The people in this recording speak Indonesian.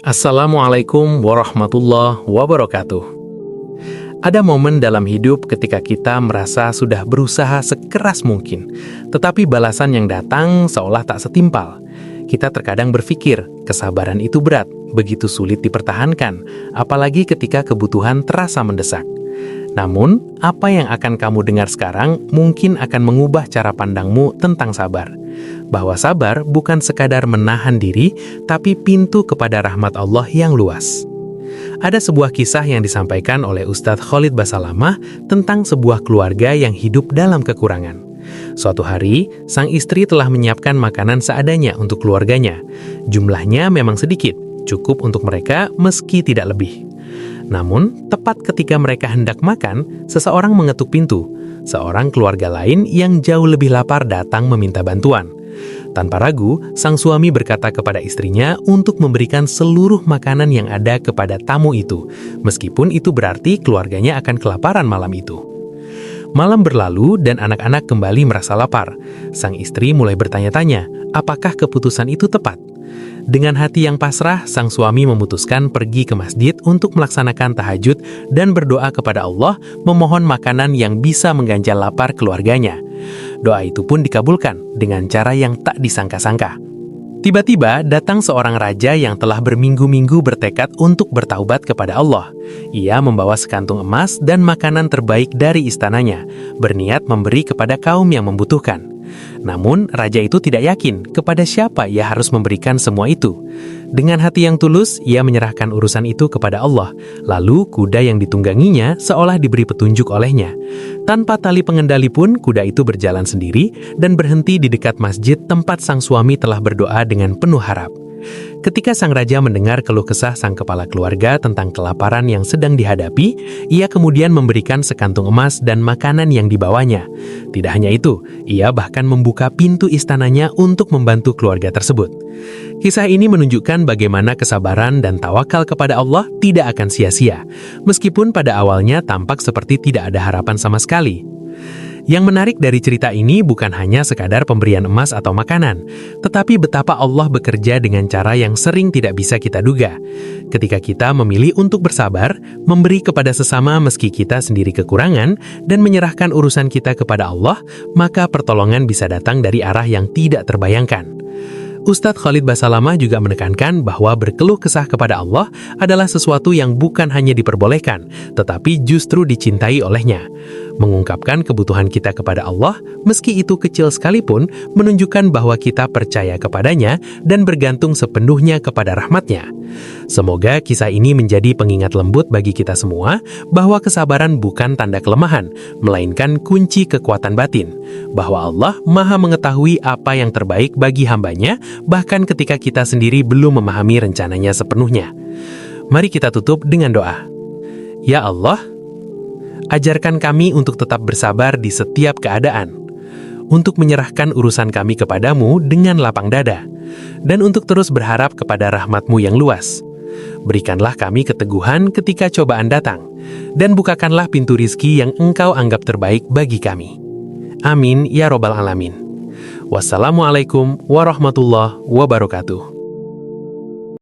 Assalamualaikum warahmatullahi wabarakatuh. Ada momen dalam hidup ketika kita merasa sudah berusaha sekeras mungkin, tetapi balasan yang datang seolah tak setimpal. Kita terkadang berpikir, kesabaran itu berat, begitu sulit dipertahankan, apalagi ketika kebutuhan terasa mendesak. Namun, apa yang akan kamu dengar sekarang mungkin akan mengubah cara pandangmu tentang sabar. Bahwa sabar bukan sekadar menahan diri, tapi pintu kepada rahmat Allah yang luas. Ada sebuah kisah yang disampaikan oleh Ustadz Khalid Basalamah tentang sebuah keluarga yang hidup dalam kekurangan. Suatu hari, sang istri telah menyiapkan makanan seadanya untuk keluarganya. Jumlahnya memang sedikit, cukup untuk mereka meski tidak lebih. Namun, tepat ketika mereka hendak makan, seseorang mengetuk pintu. Seorang keluarga lain yang jauh lebih lapar datang meminta bantuan. Tanpa ragu, sang suami berkata kepada istrinya untuk memberikan seluruh makanan yang ada kepada tamu itu, meskipun itu berarti keluarganya akan kelaparan malam itu. Malam berlalu dan anak-anak kembali merasa lapar. Sang istri mulai bertanya-tanya, apakah keputusan itu tepat? Dengan hati yang pasrah, sang suami memutuskan pergi ke masjid untuk melaksanakan tahajud dan berdoa kepada Allah memohon makanan yang bisa mengganjal lapar keluarganya. Doa itu pun dikabulkan dengan cara yang tak disangka-sangka. Tiba-tiba datang seorang raja yang telah berminggu-minggu bertekad untuk bertaubat kepada Allah. Ia membawa sekantung emas dan makanan terbaik dari istananya, berniat memberi kepada kaum yang membutuhkan. Namun, raja itu tidak yakin kepada siapa ia harus memberikan semua itu. Dengan hati yang tulus, ia menyerahkan urusan itu kepada Allah. Lalu, kuda yang ditungganginya seolah diberi petunjuk olehnya. Tanpa tali pengendali pun, kuda itu berjalan sendiri dan berhenti di dekat masjid tempat sang suami telah berdoa dengan penuh harap. Ketika sang raja mendengar keluh kesah sang kepala keluarga tentang kelaparan yang sedang dihadapi, ia kemudian memberikan sekantung emas dan makanan yang dibawanya. Tidak hanya itu, ia bahkan membuka pintu istananya untuk membantu keluarga tersebut. Kisah ini menunjukkan bagaimana kesabaran dan tawakal kepada Allah tidak akan sia-sia, meskipun pada awalnya tampak seperti tidak ada harapan sama sekali. Yang menarik dari cerita ini bukan hanya sekadar pemberian emas atau makanan, tetapi betapa Allah bekerja dengan cara yang sering tidak bisa kita duga. Ketika kita memilih untuk bersabar, memberi kepada sesama meski kita sendiri kekurangan, dan menyerahkan urusan kita kepada Allah, maka pertolongan bisa datang dari arah yang tidak terbayangkan. Ustadz Khalid Basalamah juga menekankan bahwa berkeluh kesah kepada Allah adalah sesuatu yang bukan hanya diperbolehkan, tetapi justru dicintai olehnya. Mengungkapkan kebutuhan kita kepada Allah, meski itu kecil sekalipun, menunjukkan bahwa kita percaya kepadanya dan bergantung sepenuhnya kepada rahmatnya. Semoga kisah ini menjadi pengingat lembut bagi kita semua bahwa kesabaran bukan tanda kelemahan, melainkan kunci kekuatan batin. Bahwa Allah Maha mengetahui apa yang terbaik bagi hambanya, bahkan ketika kita sendiri belum memahami rencananya sepenuhnya. Mari kita tutup dengan doa. Ya Allah, ajarkan kami untuk tetap bersabar di setiap keadaan, untuk menyerahkan urusan kami kepadamu dengan lapang dada, dan untuk terus berharap kepada rahmat-Mu yang luas. Berikanlah kami keteguhan ketika cobaan datang, dan bukakanlah pintu rizki yang Engkau anggap terbaik bagi kami. Amin ya Robbal Alamin. Wassalamualaikum warahmatullahi wabarakatuh.